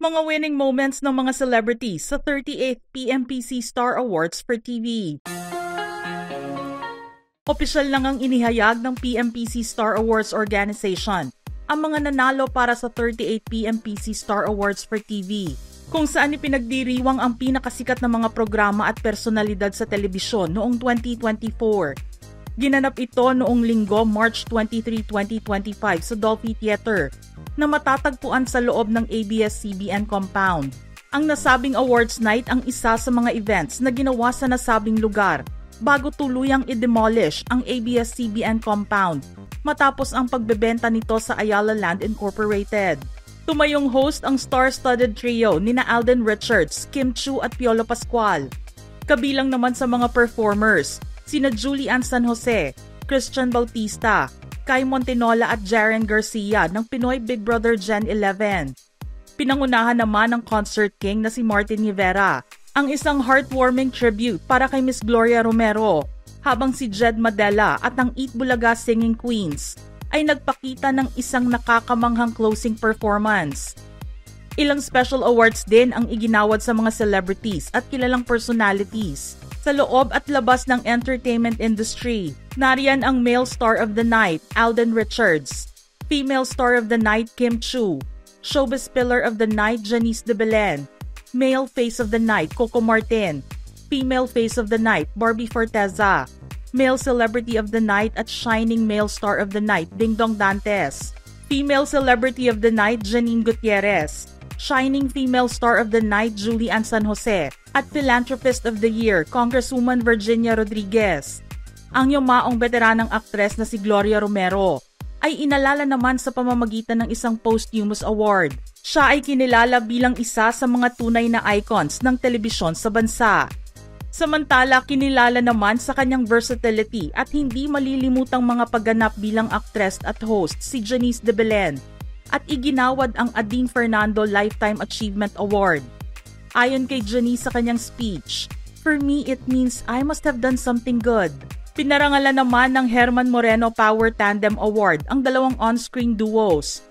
Mga winning moments ng mga celebrities sa 38th PMPC Star Awards for TV. Opisyal lang ang inihayag ng PMPC Star Awards Organization ang mga nanalo para sa 38th PMPC Star Awards for TV, kung saan ipinagdiriwang ang pinakasikat na mga programa at personalidad sa telebisyon noong 2024. Ginanap ito noong Linggo, March 23, 2025 sa Dolphy Theater na matatagpuan sa loob ng ABS-CBN compound. Ang nasabing awards night ang isa sa mga events na ginawa sa nasabing lugar bago tuluyang i-demolish ang ABS-CBN compound matapos ang pagbebenta nito sa Ayala Land Incorporated. Tumayong host ang star-studded trio nina Alden Richards, Kim Chiu at Piolo Pascual. Kabilang naman sa mga performers sina Julian San Jose, Christian Bautista, Kai Montenola at Jaren Garcia ng Pinoy Big Brother Gen 11. Pinangunahan naman ng Concert King na si Martin Rivera, ang isang heartwarming tribute para kay Miss Gloria Romero, habang si Jed Madela at ang Eat Bulaga Singing Queens ay nagpakita ng isang nakakamanghang closing performance. Ilang special awards din ang iginawad sa mga celebrities at kilalang personalities sa loob at labas ng entertainment industry. Nariyan ang Male Star of the Night, Alden Richards, Female Star of the Night, Kim Chiu, Showbiz Pillar of the Night, Janice de Belen, Male Face of the Night, Coco Martin, Female Face of the Night, Barbie Forteza, Male Celebrity of the Night at Shining Male Star of the Night, Dingdong Dantes, Female Celebrity of the Night, Janine Gutierrez, Shining Female Star of the Night, Julian San Jose, at Philanthropist of the Year, Congresswoman Virginia Rodriguez. Ang yumaong veteranang aktres na si Gloria Romero ay inalala naman sa pamamagitan ng isang posthumous award. Siya ay kinilala bilang isa sa mga tunay na icons ng telebisyon sa bansa. Samantala, kinilala naman sa kanyang versatility at hindi malilimutang mga pagganap bilang aktres at host si Janice de Belen at iginawad ang Ading Fernando Lifetime Achievement Award. Ayon kay Janice sa kanyang speech, "For me, it means I must have done something good." Pinarangalan naman ng Herman Moreno Power Tandem Award ang dalawang on-screen duos,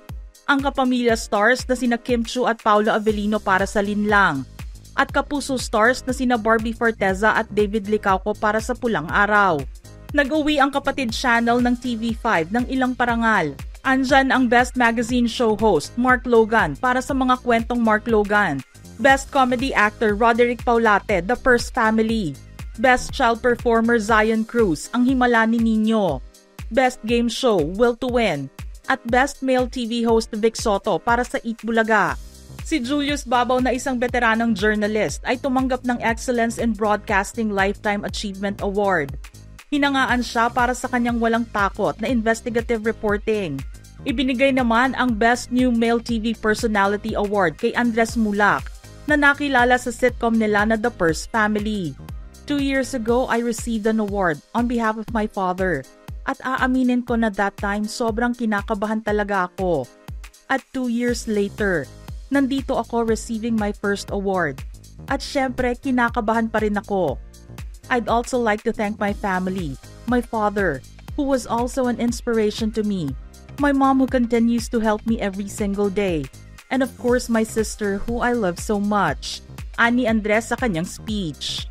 ang kapamilya stars na sina Kim Chiu at Paolo Avellino para sa Linlang, at kapuso stars na sina Barbie Forteza at David Licauco para sa Pulang Araw. Nag-uwi ang kapatid channel ng TV5 ng ilang parangal. Andyan ang Best Magazine Show host Mark Logan para sa mga kwentong Mark Logan, Best Comedy Actor Roderick Paulate, The First Family, Best Child Performer Zion Cruz, Ang Himala ni Nino, Best Game Show Will to Win, at Best Male TV Host Vic Soto para sa Eat Bulaga. Si Julius Babaw na isang veteranang journalist ay tumanggap ng Excellence in Broadcasting Lifetime Achievement Award. Hinangaan siya para sa kanyang walang takot na investigative reporting. Ibinigay naman ang Best New Male TV Personality Award kay Andres Mulak, na nakilala sa sitcom nila na The First Family. 2 years ago, I received an award on behalf of my father. At aaminin ko na that time, sobrang kinakabahan talaga ako. At 2 years later, nandito ako receiving my first award. At syempre, kinakabahan pa rin ako. I'd also like to thank my family, my father, who was also an inspiration to me, my mom who continues to help me every single day, and of course my sister who I love so much, ani Andres sa kanyang speech.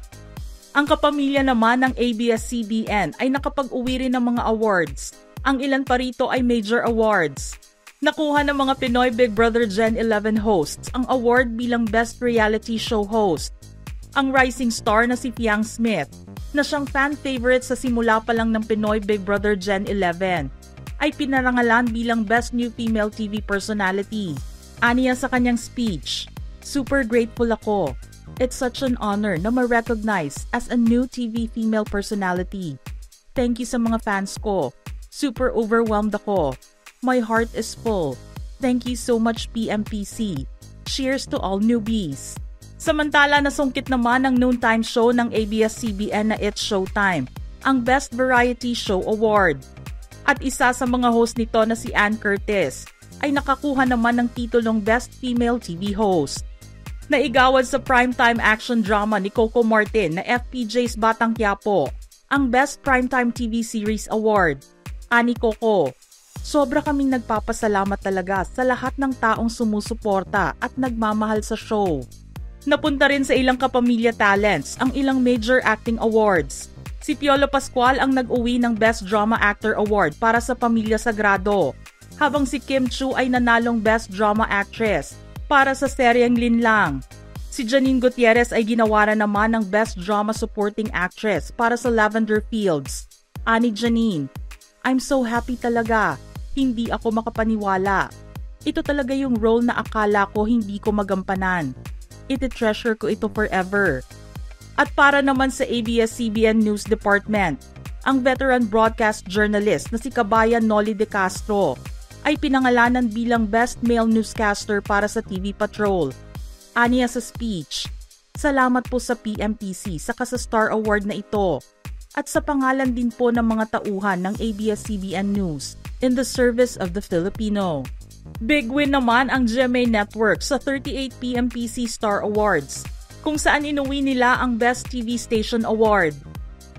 Ang kapamilya naman ng ABS-CBN ay nakapag-uwi rin ng mga awards. Ang ilan pa rito ay major awards. Nakuha ng mga Pinoy Big Brother Gen 11 hosts ang award bilang Best Reality Show Host. Ang rising star na si Fiang Smith, na siyang fan favorite sa simula pa lang ng Pinoy Big Brother Gen 11, ay pinarangalan bilang Best New Female TV Personality. Aniya sa kanyang speech, "Super grateful ako. It's such an honor na ma-recognize as a new TV female personality. Thank you sa mga fans ko. Super overwhelmed ako. My heart is full. Thank you so much PMPC. Cheers to all newbies." Samantala, nasungkit naman ang noontime show ng ABS-CBN na It's Showtime, ang Best Variety Show Award. At isa sa mga host nito na si Ann Curtis ay nakakuha naman ng titulong Best Female TV Host. Naigawad sa primetime action drama ni Coco Martin na FPJ's Batang Quiapo, ang Best Primetime TV Series Award. Ani Coco, Sobra kaming nagpapasalamat talaga sa lahat ng taong sumusuporta at nagmamahal sa show. Napunta rin sa ilang kapamilya talents ang ilang major acting awards. Si Piolo Pascual ang nag-uwi ng Best Drama Actor Award para sa Pamilya Sagrado, habang si Kim Chiu ay nanalong Best Drama Actress para sa seryeng Linlang. Si Janine Gutierrez ay ginawaran naman ng Best Drama Supporting Actress para sa Lavender Fields. Ani Janine, "I'm so happy talaga. Hindi ako makapaniwala. Ito talaga yung role na akala ko hindi ko magampanan. Iti-treasure ko ito forever." At para naman sa ABS-CBN News Department, ang veteran broadcast journalist na si Kabayan Noli De Castro ay pinangalanan bilang Best Male Newscaster para sa TV Patrol. Aniya sa speech, "Salamat po sa PMPC sa Star Award na ito at sa pangalan din po ng mga tauhan ng ABS-CBN News in the service of the Filipino." Big win naman ang GMA Network sa 38 PMPC Star Awards, kung saan inuwi nila ang Best TV Station Award.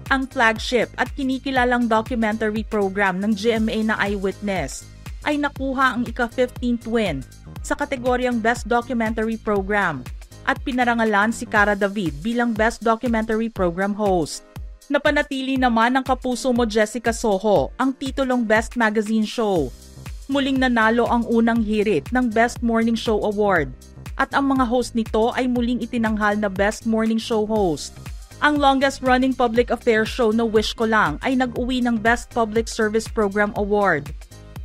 Ang flagship at kinikilalang documentary program ng GMA na Eyewitness ay nakuha ang ika-15th win sa kategoryang Best Documentary Program at pinarangalan si Cara David bilang Best Documentary Program Host. Napanatili naman ng kapuso mo Jessica Soho ang titulong Best Magazine Show. Muling nanalo ang unang hirit ng Best Morning Show Award at ang mga host nito ay muling itinanghal na Best Morning Show Host. Ang longest-running public affairs show na Wish Ko Lang ay nag-uwi ng Best Public Service Program Award.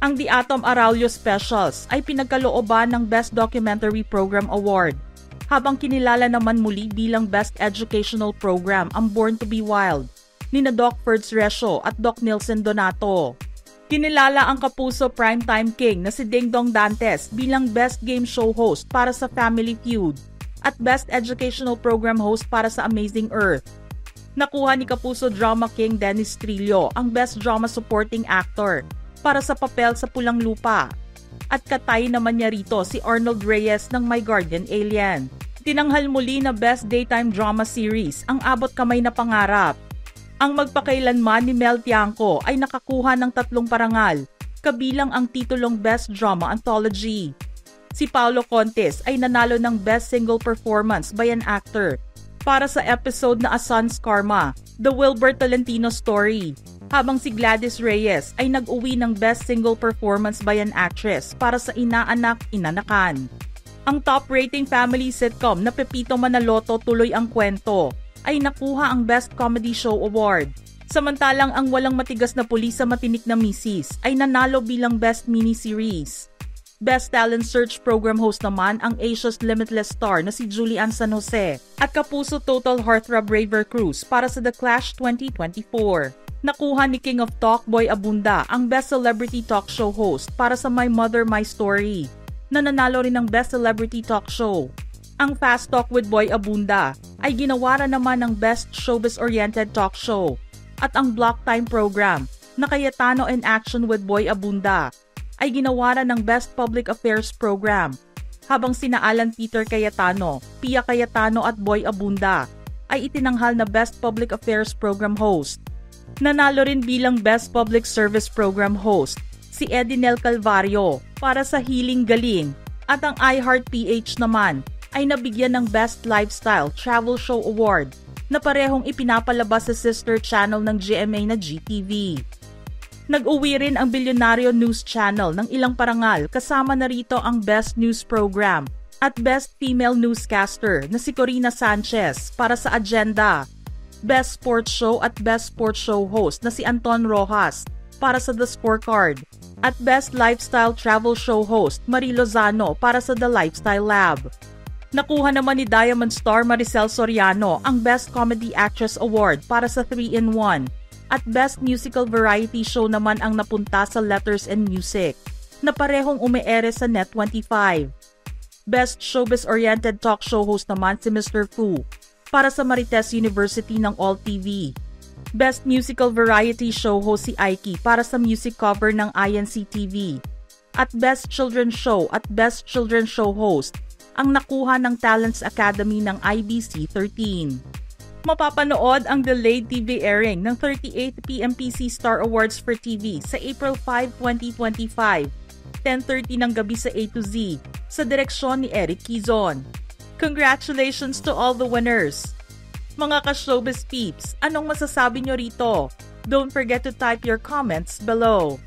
Ang The Atom Aralio Specials ay pinagkalooban ng Best Documentary Program Award, habang kinilala naman muli bilang Best Educational Program ang Born to be Wild nina Doc Ferds Resio at Doc Nilson Donato. Kinilala ang kapuso primetime king na si Ding Dong Dantes bilang Best Game Show Host para sa Family Feud at Best Educational Program Host para sa Amazing Earth. Nakuha ni kapuso drama king Dennis Trillo ang Best Drama Supporting Actor para sa papel sa Pulang Lupa. At katay naman niya rito si Arnold Reyes ng My Guardian Alien. Tinanghal muli na Best Daytime Drama Series ang Abot Kamay na Pangarap. Ang magpakailanman ni Mel Tiangco ay nakakuha ng 3 parangal, kabilang ang titulong Best Drama Anthology. Si Paolo Contes ay nanalo ng Best Single Performance by an Actor para sa episode na A Son's Karma, The Wilbert Tolentino Story, habang si Gladys Reyes ay nag-uwi ng Best Single Performance by an Actress para sa Inaanak, Inanakan. Ang top-rating family sitcom na Pepito Manaloto, Tuloy ang Kwento ay nakuha ang Best Comedy Show Award. Samantalang ang Walang Matigas na Pulis sa Matinik na Misis ay nanalo bilang Best Miniseries. Best Talent Search Program Host naman ang Asia's Limitless Star na si Julian San Jose at kapuso total heartthrob Raver Cruz para sa The Clash 2024. Nakuha ni King of Talk Boy Abunda ang Best Celebrity Talk Show Host para sa My Mother, My Story, na nanalo rin ng Best Celebrity Talk Show. Ang Fast Talk with Boy Abunda ay ginawaran naman ng Best Showbiz-Oriented Talk Show at ang Block Time Program na Cayetano in Action with Boy Abunda ay ginawaran ng Best Public Affairs Program, habang sina Alan Peter Cayetano, Pia Cayetano at Boy Abunda ay itinanghal na Best Public Affairs Program Host. Nanalo rin bilang Best Public Service Program Host si Edinel Calvario para sa Healing Galing, at ang iHeart PH naman ay nabigyan ng Best Lifestyle Travel Show Award na parehong ipinapalabas sa sister channel ng GMA na GTV. Nag-uwi rin ang Bilyonaryo News Channel ng ilang parangal, kasama na rito ang Best News Program at Best Female Newscaster na si Corina Sanchez para sa Agenda, Best Sports Show at Best Sports Show Host na si Anton Rojas para sa The Scorecard, at Best Lifestyle Travel Show Host Marie Lozano para sa The Lifestyle Lab. Nakuha naman ni Diamond Star Maricel Soriano ang Best Comedy Actress Award para sa 3-in-1 at Best Musical Variety Show naman ang napunta sa Letters and Music na parehong umeere sa Net25. Best Showbiz-Oriented Talk Show Host naman si Mr. Fu para sa Marites University ng All TV. Best Musical Variety Show Host si Aiki para sa music cover ng INC TV. At Best Children's Show at Best Children's Show Host ang nakuha ng Talents Academy ng IBC 13. Mapapanood ang delayed TV airing ng 38th PMPC Star Awards for TV sa April 5, 2025, 10:30 ng gabi sa A to Z, sa direksyon ni Eric Quizon. Congratulations to all the winners! Mga ka-showbiz peeps, anong masasabi nyo rito? Don't forget to type your comments below.